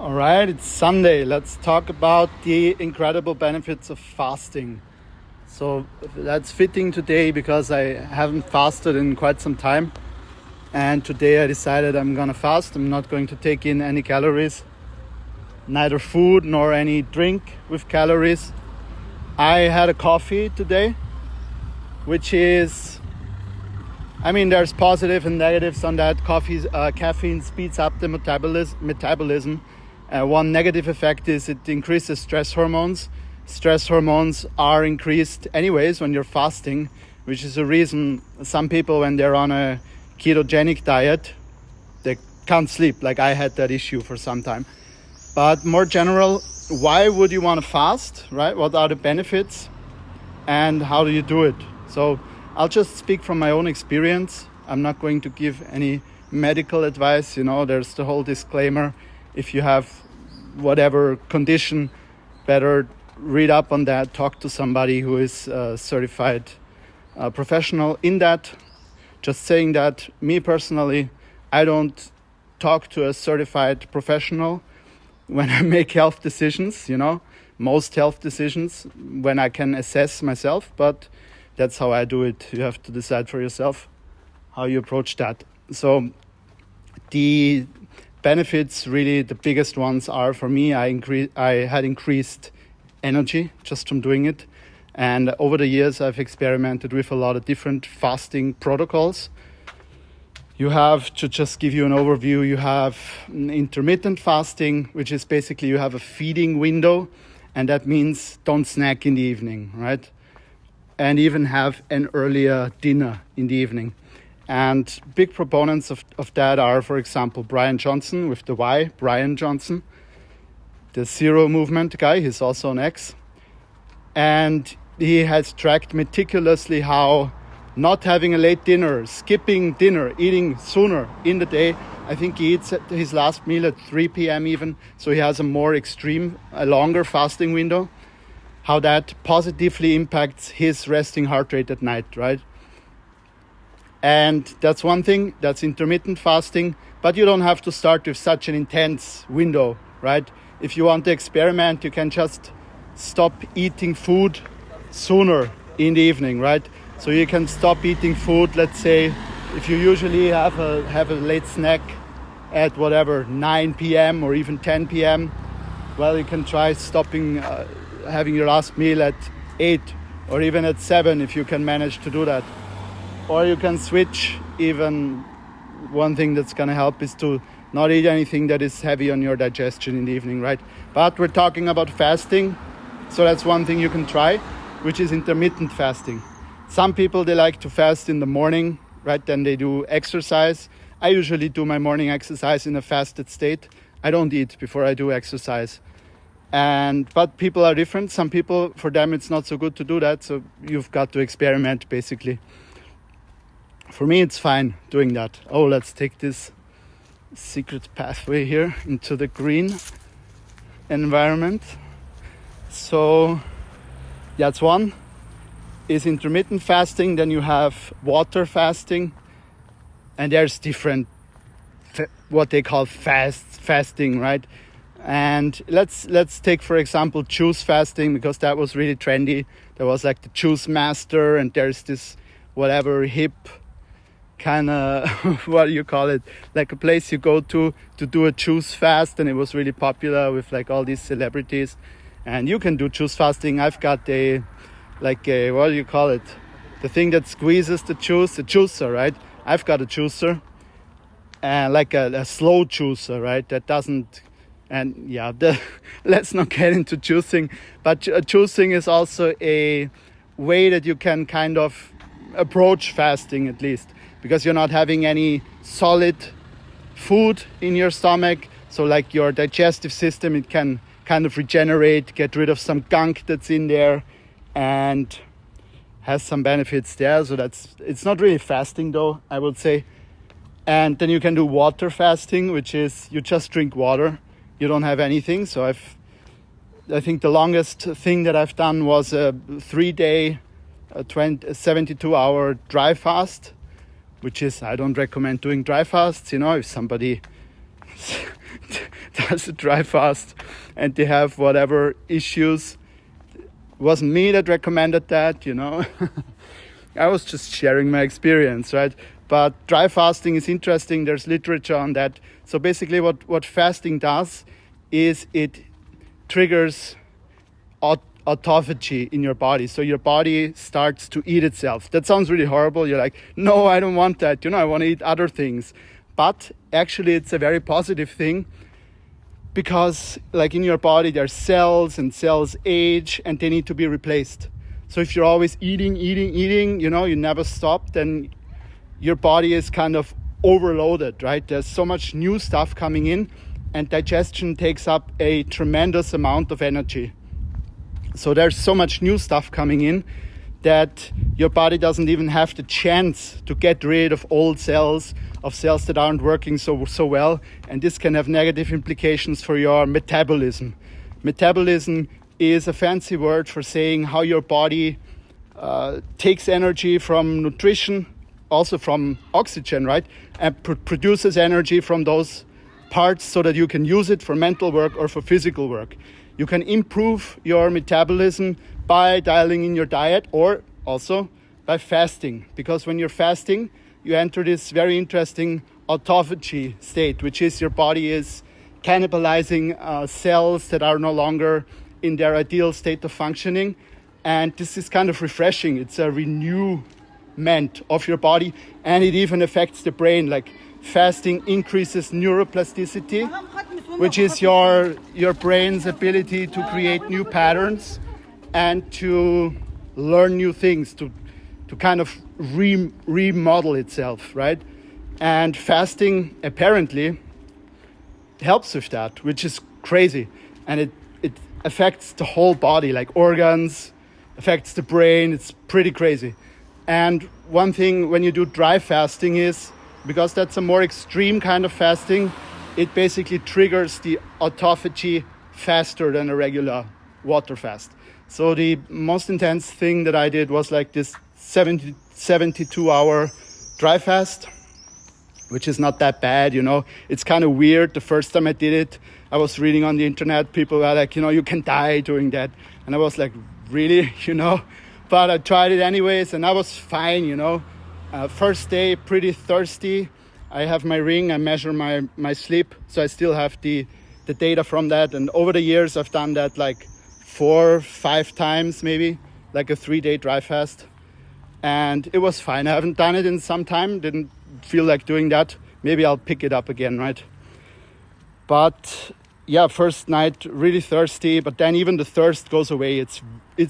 All right, it's Sunday. Let's talk about the incredible benefits of fasting. So that's fitting today because I haven't fasted in quite some time. And today I decided I'm gonna fast. I'm not going to take in any calories, neither food nor any drink with calories. I had a coffee today, which is, there's positive and negatives on that. Caffeine speeds up the metabolism. One negative effect is it increases stress hormones. Stress hormones are increased anyways when you're fasting, which is a reason some people, when they're on a ketogenic diet, they can't sleep. Like I had that issue for some time. But more general, why would you want to fast, right? What are the benefits and how do you do it? So I'll just speak from my own experience. I'm not going to give any medical advice. There's the whole disclaimer. If you have whatever condition, better read up on that, talk to somebody who is a certified professional in that. Just saying that, me personally, I don't talk to a certified professional when I make health decisions, most health decisions, when I can assess myself, but that's how I do it. You have to decide for yourself how you approach that. So the benefits, really the biggest ones are, for me, I had increased energy just from doing it. And over the years, I've experimented with a lot of different fasting protocols. You have, to just give you an overview, you have intermittent fasting, which is basically you have a feeding window, and that means don't snack in the evening, right? And even have an earlier dinner in the evening. And big proponents of that are, for example, Brian Johnson with the Y, Brian Johnson, the Zero Movement guy. He's also an ex. And he has tracked meticulously how not having a late dinner, skipping dinner, eating sooner in the day. I think he eats his last meal at 3 p.m. even. So he has a more extreme, a longer fasting window. How that positively impacts his resting heart rate at night, right? And that's one thing, that's intermittent fasting, but you don't have to start with such an intense window, right? If you want to experiment, you can just stop eating food sooner in the evening, right? So you can stop eating food, let's say, if you usually have a late snack at 9 p.m. or even 10 p.m., well, you can try stopping having your last meal at 8 or even at 7 if you can manage to do that. Or you can switch. Even one thing that's going to help is to not eat anything that is heavy on your digestion in the evening, right? But we're talking about fasting, so that's one thing you can try, which is intermittent fasting. Some people, they like to fast in the morning, right? Then they do exercise. I usually do my morning exercise in a fasted state. I don't eat before I do exercise. But people are different. Some people, for them, it's not so good to do that. So you've got to experiment, basically. For me, it's fine doing that. Oh, let's take this secret pathway here into the green environment. So that's one, is intermittent fasting. Then you have water fasting. And there's different, what they call fasting, right? And let's take, for example, juice fasting, because that was really trendy. There was like the Juice Master, and there's this whatever hip kind of, what do you call it? Like a place you go to do a juice fast, and it was really popular with like all these celebrities. And you can do juice fasting. I've got a what do you call it? The thing that squeezes the juice, the juicer, right? I've got a juicer, and like a slow juicer, right? That doesn't. And yeah, let's not get into juicing, but juicing is also a way that you can kind of approach fasting, at least, because you're not having any solid food in your stomach. So like your digestive system, it can kind of regenerate, get rid of some gunk that's in there, and has some benefits there. So it's not really fasting though, I would say. And then you can do water fasting, which is you just drink water. You don't have anything. So I think the longest thing that I've done was a 3-day, 72-hour dry fast, which is, I don't recommend doing dry fasts. If somebody does a dry fast and they have whatever issues. It wasn't me that recommended that, you know. I was just sharing my experience, right? But dry fasting is interesting. There's literature on that. So basically what fasting does is it triggers autophagy in your body. So your body starts to eat itself. That sounds really horrible. You're like, no, I don't want that. You know, I want to eat other things. But actually it's a very positive thing, because like in your body there's cells, and cells age and they need to be replaced. So if you're always eating, you know, you never stop, then your body is kind of overloaded, right? There's so much new stuff coming in, and digestion takes up a tremendous amount of energy. So there's so much new stuff coming in that your body doesn't even have the chance to get rid of old cells, of cells that aren't working so well. And this can have negative implications for your metabolism. Metabolism is a fancy word for saying how your body takes energy from nutrition, also from oxygen, right? And produces energy from those parts so that you can use it for mental work or for physical work. You can improve your metabolism by dialing in your diet, or also by fasting. Because when you're fasting, you enter this very interesting autophagy state, which is your body is cannibalizing cells that are no longer in their ideal state of functioning. And this is kind of refreshing. It's a renewment of your body, and it even affects the brain. Like fasting increases neuroplasticity, which is your brain's ability to create new patterns and to learn new things, to kind of remodel itself, right? And fasting apparently helps with that, which is crazy. And it affects the whole body, like organs, affects the brain. It's pretty crazy. And one thing when you do dry fasting is, because that's a more extreme kind of fasting, it basically triggers the autophagy faster than a regular water fast. So the most intense thing that I did was like this 72-hour dry fast, which is not that bad, you know. It's kind of weird. The first time I did it, I was reading on the internet, people were like, you know, you can die doing that. And I was like, really, you know? But I tried it anyways, and I was fine, you know. First day, pretty thirsty. I have my ring, I measure my sleep, so I still have the data from that. And over the years, I've done that like 4 or 5 times, maybe, like a 3-day dry fast. And it was fine. I haven't done it in some time, didn't feel like doing that. Maybe I'll pick it up again, right? But yeah, first night, really thirsty, but then even the thirst goes away. It's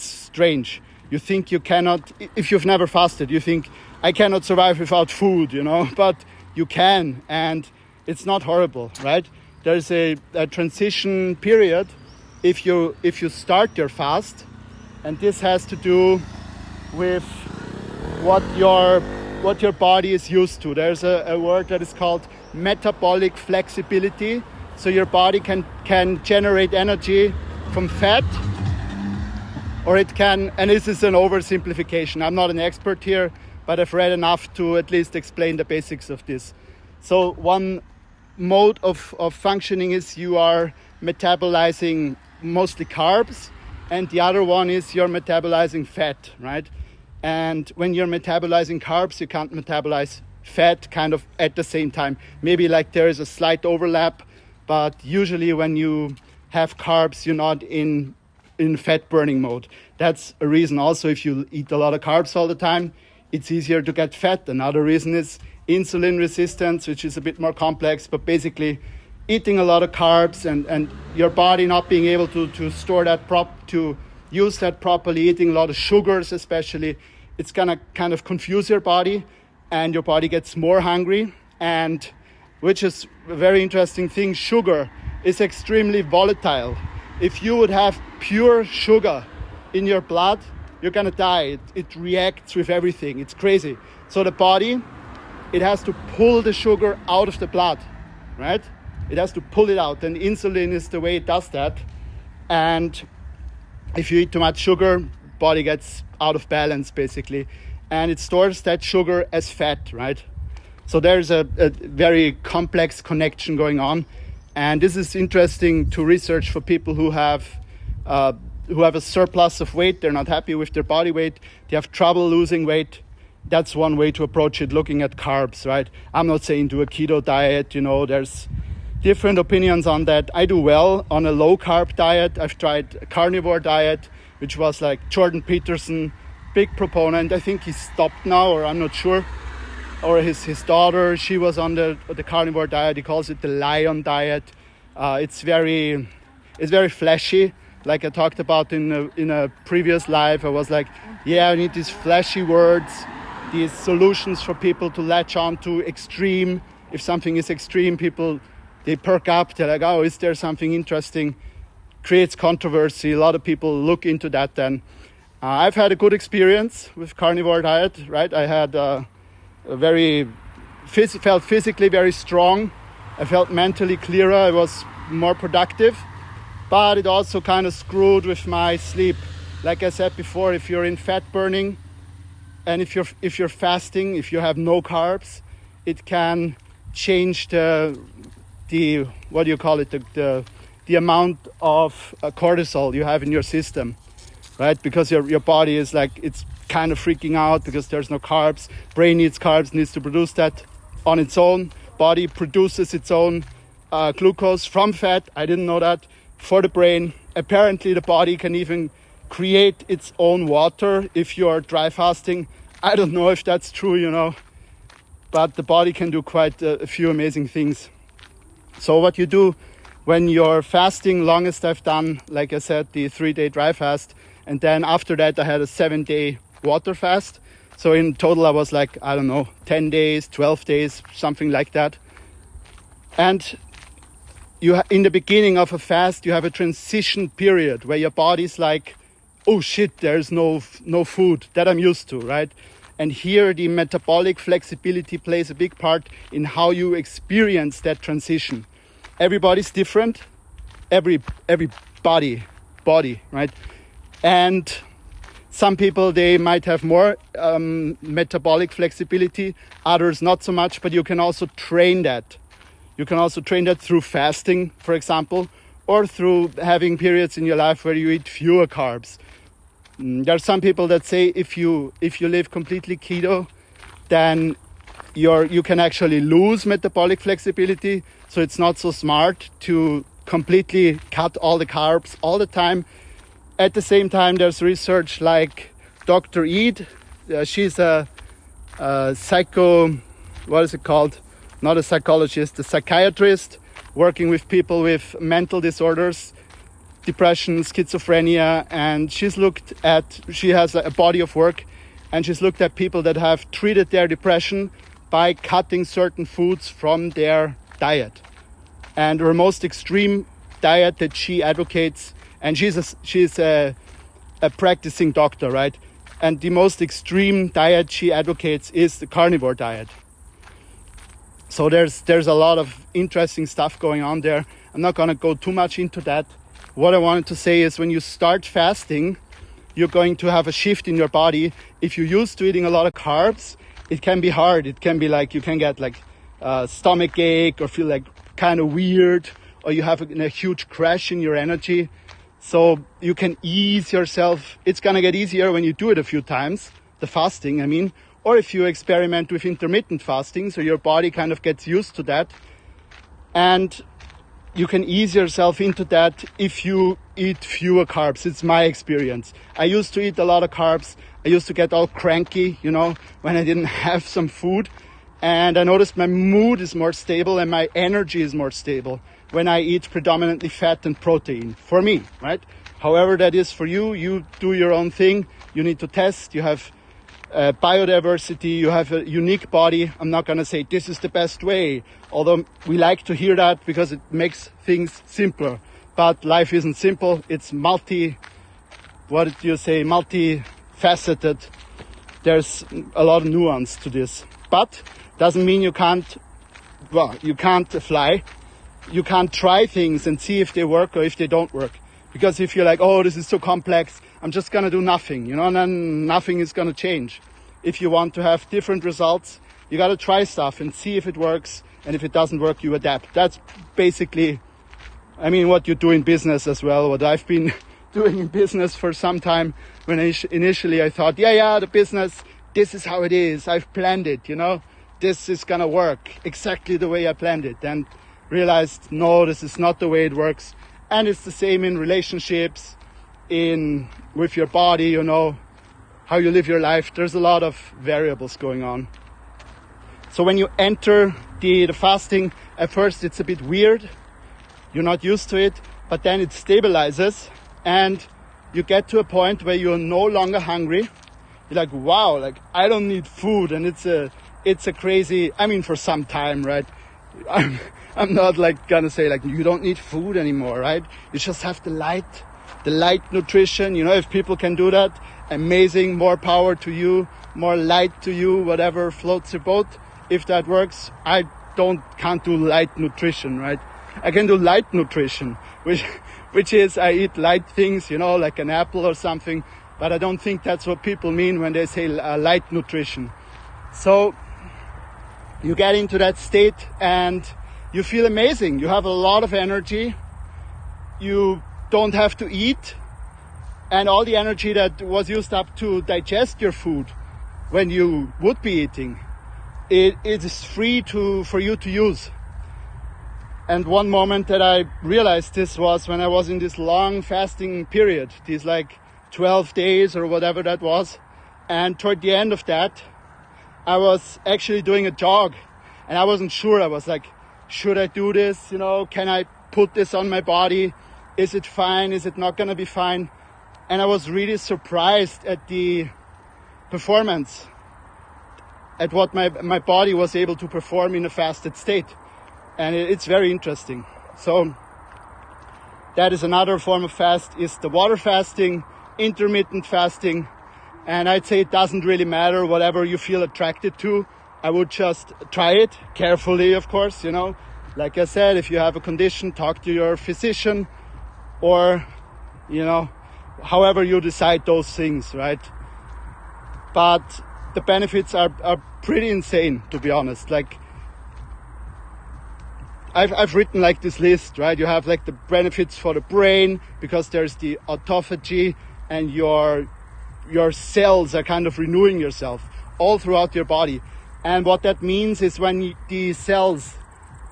strange. You think you cannot, if you've never fasted, you think, I cannot survive without food, you know, but you can, and it's not horrible, right? There's a transition period if you start your fast, and this has to do with what your body is used to. There's a word that is called metabolic flexibility. So your body can generate energy from fat, or it can, and this is an oversimplification. I'm not an expert here, but I've read enough to at least explain the basics of this. So one mode of functioning is you are metabolizing mostly carbs, and the other one is you're metabolizing fat, right? And when you're metabolizing carbs, you can't metabolize fat kind of at the same time. Maybe like there is a slight overlap, but usually when you have carbs, you're not in fat burning mode. That's a reason also if you eat a lot of carbs all the time, it's easier to get fat. Another reason is insulin resistance, which is a bit more complex, but basically eating a lot of carbs and your body not being able to store that to use that properly, eating a lot of sugars especially, it's gonna kind of confuse your body, and your body gets more hungry. And which is a very interesting thing, sugar is extremely volatile. If you would have pure sugar in your blood, you're gonna die. It reacts with everything. It's crazy. So the body, it has to pull the sugar out of the blood, right? It has to pull it out, and insulin is the way it does that. And if you eat too much sugar, body gets out of balance basically, and it stores that sugar as fat, right? So there's a very complex connection going on, And this is interesting to research for people who have a surplus of weight. They're not happy with their body weight. They have trouble losing weight. That's one way to approach it, looking at carbs, right? I'm not saying do a keto diet, there's different opinions on that. I do well on a low carb diet. I've tried a carnivore diet, which was like Jordan Peterson, big proponent. I think he stopped now, or I'm not sure. Or his daughter, she was on the carnivore diet. He calls it the lion diet. It's very flashy. Like I talked about in a previous live, I was like, yeah, I need these flashy words, these solutions for people to latch on to extreme. If something is extreme, people, they perk up. They're like, oh, is there something interesting? Creates controversy. A lot of people look into that then. I've had a good experience with carnivore diet, right? I had felt physically very strong. I felt mentally clearer. I was more productive. But it also kind of screwed with my sleep. Like I said before, if you're in fat burning and if you're fasting, if you have no carbs, it can change the what do you call it, the amount of cortisol you have in your system, right? Because your body is like, it's kind of freaking out because there's no carbs. Brain needs carbs, needs to produce that on its own. Body produces its own glucose from fat. I didn't know that. For the brain, apparently the body can even create its own water if you are dry fasting. I don't know if that's true, but the body can do quite a few amazing things. So what you do when you're fasting, longest I've done, like I said, the 3-day dry fast, and then after that I had a 7-day water fast. So in total I was like, 10 days, 12 days, something like that. And in the beginning of a fast, you have a transition period where your body's like, oh shit, there's no food that I'm used to, right? And here the metabolic flexibility plays a big part in how you experience that transition. Everybody's different, every body, right? And some people, they might have more metabolic flexibility, others not so much, but you can also train that. You can also train that through fasting, for example, or through having periods in your life where you eat fewer carbs. There are some people that say if you live completely keto, then you can actually lose metabolic flexibility. So it's not so smart to completely cut all the carbs all the time. At the same time, there's research like Dr. Eid. She's a not a psychologist, a psychiatrist working with people with mental disorders, depression, schizophrenia, and she has a body of work, and she's looked at people that have treated their depression by cutting certain foods from their diet. And her most extreme diet that she advocates, and she's a practicing doctor, right? And the most extreme diet she advocates is the carnivore diet. So there's a lot of interesting stuff going on there. I'm not going to go too much into that. What I wanted to say is when you start fasting, you're going to have a shift in your body. If you're used to eating a lot of carbs, it can be hard. It can be like you can get like stomach ache or feel like kind of weird, or you have a huge crash in your energy. So you can ease yourself. It's going to get easier when you do it a few times, the fasting, I mean. Or if you experiment with intermittent fasting, so your body kind of gets used to that. And you can ease yourself into that if you eat fewer carbs. It's my experience. I used to eat a lot of carbs. I used to get all cranky, when I didn't have some food. And I noticed my mood is more stable and my energy is more stable when I eat predominantly fat and protein, for me, right? However that is for you, you do your own thing. You need to test. You have biodiversity, you have a unique body. I'm not going to say this is the best way, although we like to hear that because it makes things simpler. But life isn't simple. It's multifaceted. There's a lot of nuance to this. But doesn't mean you can't fly. You can't try things and see if they work or if they don't work. Because if you're like, oh, this is so complex, I'm just going to do nothing, and then nothing is going to change. If you want to have different results, you got to try stuff and see if it works And if it doesn't work, you adapt. That's basically, I mean, what you do in business as well, what I've been doing in business for some time. When initially I thought, the business, this is how it is. I've planned it, this is gonna work exactly the way I planned it. And realized, no, this is not the way it works. And it's the same in relationships, with your body, how you live your life. There's a lot of variables going on. So when you enter the fasting, at first it's a bit weird. You're not used to it, but then it stabilizes and you get to a point where you're no longer hungry. You're like, wow, like I don't need food. And it's a crazy, I mean, for some time, right? I'm not like gonna say like you don't need food anymore, right? You just have the light nutrition. If people can do that, amazing, more power to you, more light to you, whatever floats your boat. If that works, I can't do light nutrition, right? I can do light nutrition, which is I eat light things, like an apple or something, but I don't think that's what people mean when they say light nutrition. So you get into that state and you feel amazing. You have a lot of energy. You don't have to eat. And all the energy that was used up to digest your food when you would be eating, it is free for you to use. And one moment that I realized this was when I was in this long fasting period, these like 12 days or whatever that was. And toward the end of that, I was actually doing a jog and I wasn't sure. I was like, should I do this? Can I put this on my body? Is it fine? Is it not going to be fine? And I was really surprised at the performance, at what my body was able to perform in a fasted state. And it's very interesting. So that is another form of fast, is the water fasting, intermittent fasting. And I'd say it doesn't really matter whatever you feel attracted to. I would just try it carefully, of course, Like I said, if you have a condition, talk to your physician or, however you decide those things, right? But the benefits are pretty insane, to be honest. Like, I've written like this list, right? You have like the benefits for the brain because there's the autophagy and your cells are kind of renewing yourself all throughout your body. And what that means is when the cells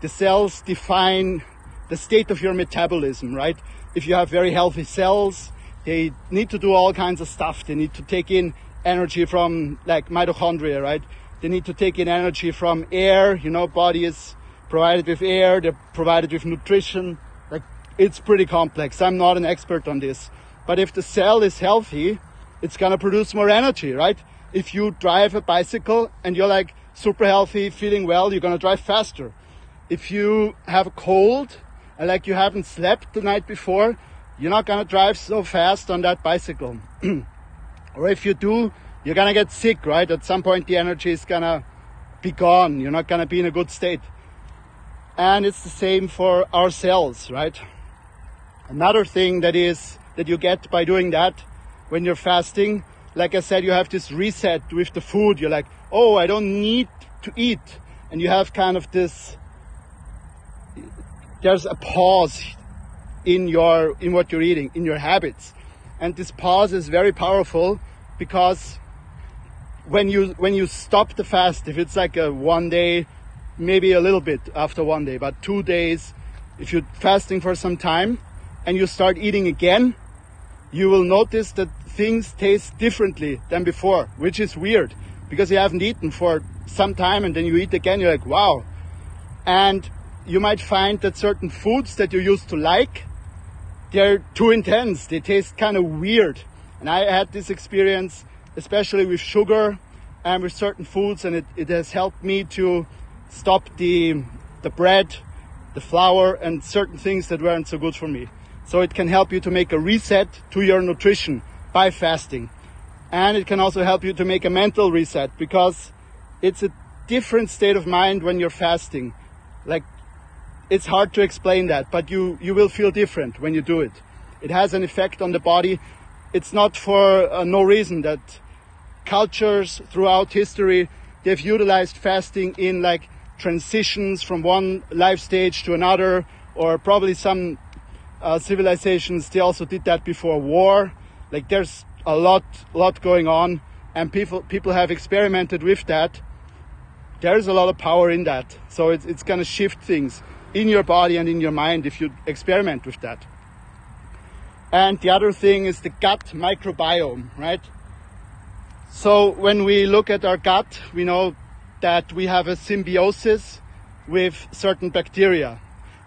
define the state of your metabolism, right? If you have very healthy cells, they need to do all kinds of stuff. They need to take in energy from like mitochondria, right? They need to take in energy from air. Body is provided with air. They're provided with nutrition. Like, it's pretty complex. I'm not an expert on this. But if the cell is healthy, it's going to produce more energy, right? If you drive a bicycle and you're like super healthy, feeling well, you're going to drive faster. If you have a cold and like you haven't slept the night before, you're not going to drive so fast on that bicycle. Or if you do, you're going to get sick, right? At some point the energy is going to be gone. You're not going to be in a good state. And it's the same for our cells, right? Another thing that you get by doing that when you're fasting, like I said, you have this reset with the food. You're like, oh, I don't need to eat. And you have kind of this, there's a pause in what you're eating, in your habits. And this pause is very powerful because when you stop the fast, if it's like a 1 day, maybe a little bit after 1 day, but 2 days, if you're fasting for some time and you start eating again, you will notice that things taste differently than before, which is weird because you haven't eaten for some time and then you eat again, you're like, wow. And you might find that certain foods that you used to like, they're too intense. They taste kind of weird. And I had this experience, especially with sugar and with certain foods, and it has helped me to stop the bread, the flour, and certain things that weren't so good for me. So it can help you to make a reset to your nutrition by fasting. And it can also help you to make a mental reset because it's a different state of mind when you're fasting. Like, it's hard to explain that, but you will feel different when you do it. It has an effect on the body. It's not for no reason that cultures throughout history, they've utilized fasting in like transitions from one life stage to another, or probably some civilizations, they also did that before war. Like there's a lot going on, and people have experimented with that. There's a lot of power in that. So it's going to shift things in your body and in your mind if you experiment with that. And the other thing is the gut microbiome, right? So when we look at our gut, we know that we have a symbiosis with certain bacteria.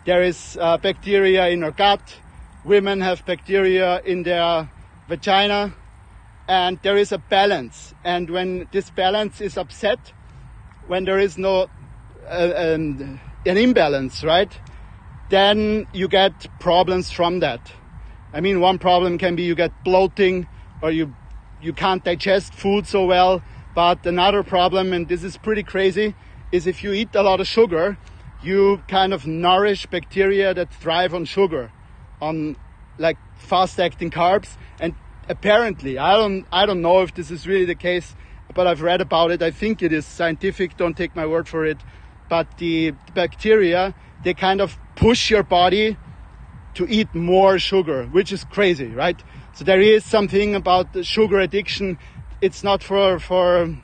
There is bacteria in our gut. Women have bacteria in their vagina, and there is a balance. And when this balance is upset, when there is no an imbalance, right, then you get problems from that. I mean, one problem can be you get bloating, or you can't digest food so well. But another problem, and this is pretty crazy, is if you eat a lot of sugar, you kind of nourish bacteria that thrive on sugar, on like fast-acting carbs. And apparently, I don't know if this is really the case, but I've read about it. I think it is scientific. Don't take my word for it. But the bacteria, they kind of push your body to eat more sugar, which is crazy, right? So there is something about the sugar addiction. It's not for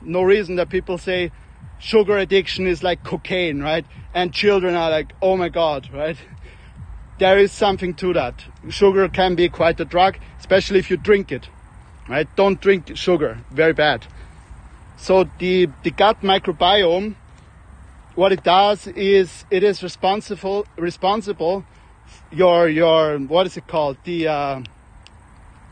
no reason that people say sugar addiction is like cocaine, right? And children are like, oh my God, right? There is something to that. Sugar can be quite a drug, especially if you drink it, right? Don't drink sugar, very bad. So the gut microbiome, what it does is it is responsible your what is it called? The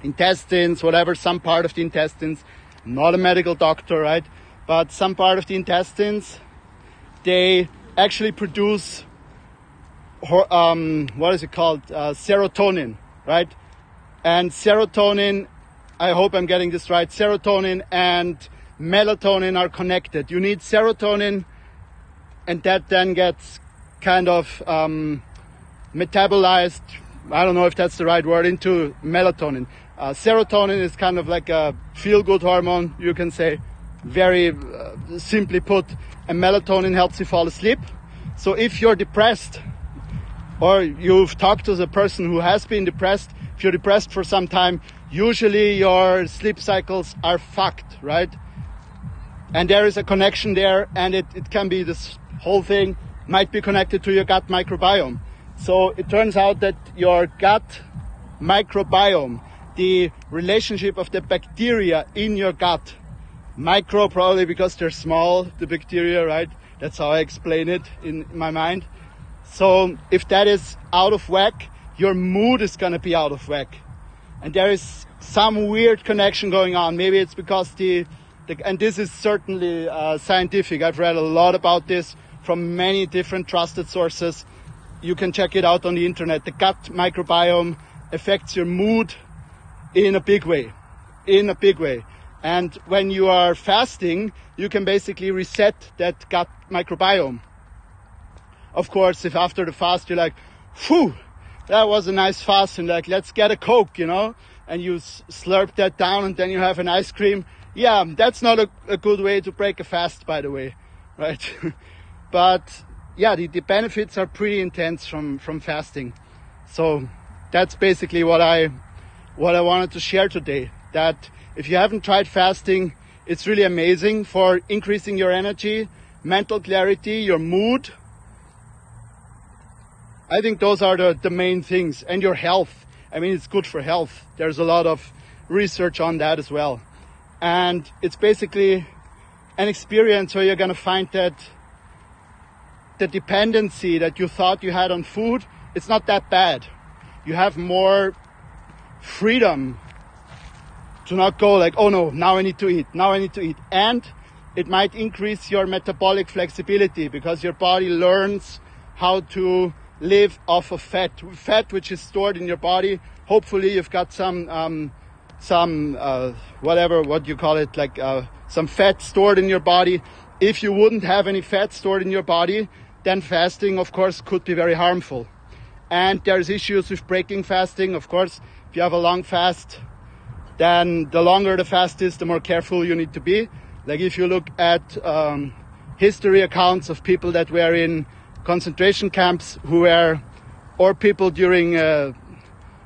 intestines, whatever, some part of the intestines. I'm not a medical doctor, right? But some part of the intestines, they actually produce what is it called? Serotonin, right? And serotonin, I hope I'm getting this right, serotonin and melatonin are connected. You need serotonin, and that then gets kind of metabolized, I don't know if that's the right word, into melatonin. Serotonin is kind of like a feel-good hormone, you can say, very simply put, and melatonin helps you fall asleep. So if you're depressed, or you've talked to a person who has been depressed, if you're depressed for some time, usually your sleep cycles are fucked, right? And there is a connection there, and it can be, this whole thing might be connected to your gut microbiome. So it turns out that your gut microbiome, the relationship of the bacteria in your gut, micro probably because they're small, the bacteria, right? That's how I explain it in my mind. So if that is out of whack, your mood is going to be out of whack. And there is some weird connection going on. Maybe it's because and this is certainly scientific. I've read a lot about this from many different trusted sources. You can check it out on the internet. The gut microbiome affects your mood in a big way. And when you are fasting, you can basically reset that gut microbiome. Of course, if after the fast you're like, phew, that was a nice fast, and like, let's get a Coke, and you slurp that down and then you have an ice cream. Yeah, that's not a good way to break a fast, by the way, right? But yeah, the benefits are pretty intense from fasting. So that's basically what I wanted to share today. That if you haven't tried fasting, it's really amazing for increasing your energy, mental clarity, your mood. I think those are the main things. And your health. I mean, it's good for health. There's a lot of research on that as well. And it's basically an experience where you're going to find that the dependency that you thought you had on food, it's not that bad. You have more freedom to not go like, oh no, now I need to eat. And it might increase your metabolic flexibility because your body learns how to live off of fat which is stored in your body. Hopefully you've got some whatever, what you call it, like some fat stored in your body. If you wouldn't have any fat stored in your body, then fasting, of course, could be very harmful. And there's issues with breaking fasting. Of course, if you have a long fast, then the longer the fast is, the more careful you need to be. Like if you look at history accounts of people that were in concentration camps or people during,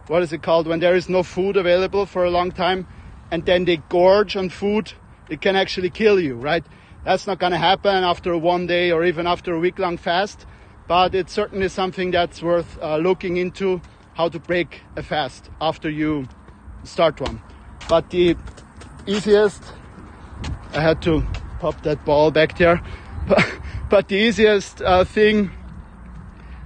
what is it called, when there is no food available for a long time, and then they gorge on food. It can actually kill you, right? That's not going to happen after one day or even after a week-long fast, but it's certainly something that's worth looking into, how to break a fast after you start one. But the easiest, I had to pop that ball back there, but the easiest thing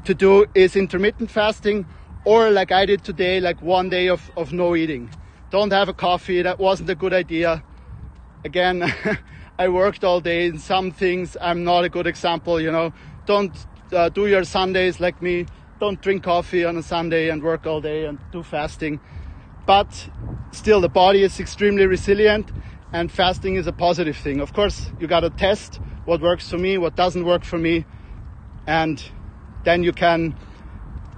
to do is intermittent fasting, or like I did today, like 1 day of no eating. Don't have a coffee, that wasn't a good idea. Again, I worked all day. In some things, I'm not a good example, you know. Don't do your Sundays like me. Don't drink coffee on a Sunday and work all day and do fasting. But still, the body is extremely resilient, and fasting is a positive thing. Of course, you got to test what works for me, what doesn't work for me. And then you can,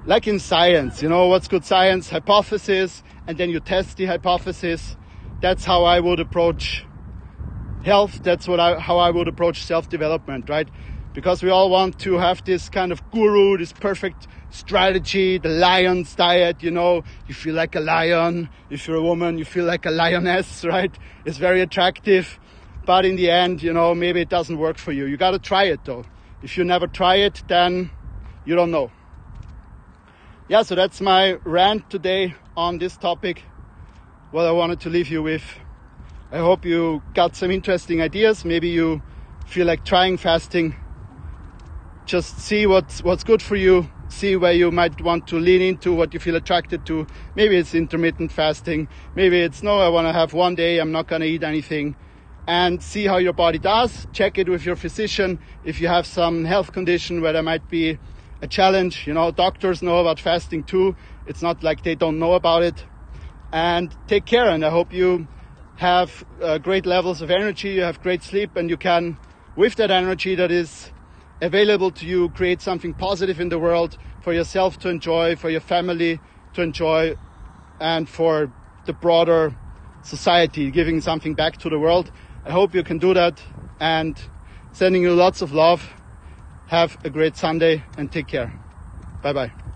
like in science, you know, what's good science? Hypothesis, and then you test the hypothesis. That's how I would approach health. That's how I would approach self-development, right? Because we all want to have this kind of guru, this perfect strategy, the lion's diet, you know, you feel like a lion. If you're a woman, you feel like a lioness, right? It's very attractive. But in the end, you know, maybe it doesn't work for you. You got to try it though. If you never try it, then you don't know. Yeah, so that's my rant today on this topic, what I wanted to leave you with. I hope you got some interesting ideas. Maybe you feel like trying fasting. Just see what's good for you. See where you might want to lean into, what you feel attracted to. Maybe it's intermittent fasting. Maybe it's, no, I want to have 1 day, I'm not going to eat anything. And see how your body does. Check it with your physician. If you have some health condition where there might be a challenge, you know, doctors know about fasting too. It's not like they don't know about it. And take care, and I hope you have great levels of energy, you have great sleep, and you can, with that energy that is available to you, create something positive in the world for yourself to enjoy, for your family to enjoy, and for the broader society, giving something back to the world. I hope you can do that, and sending you lots of love. Have a great Sunday and take care. Bye-bye.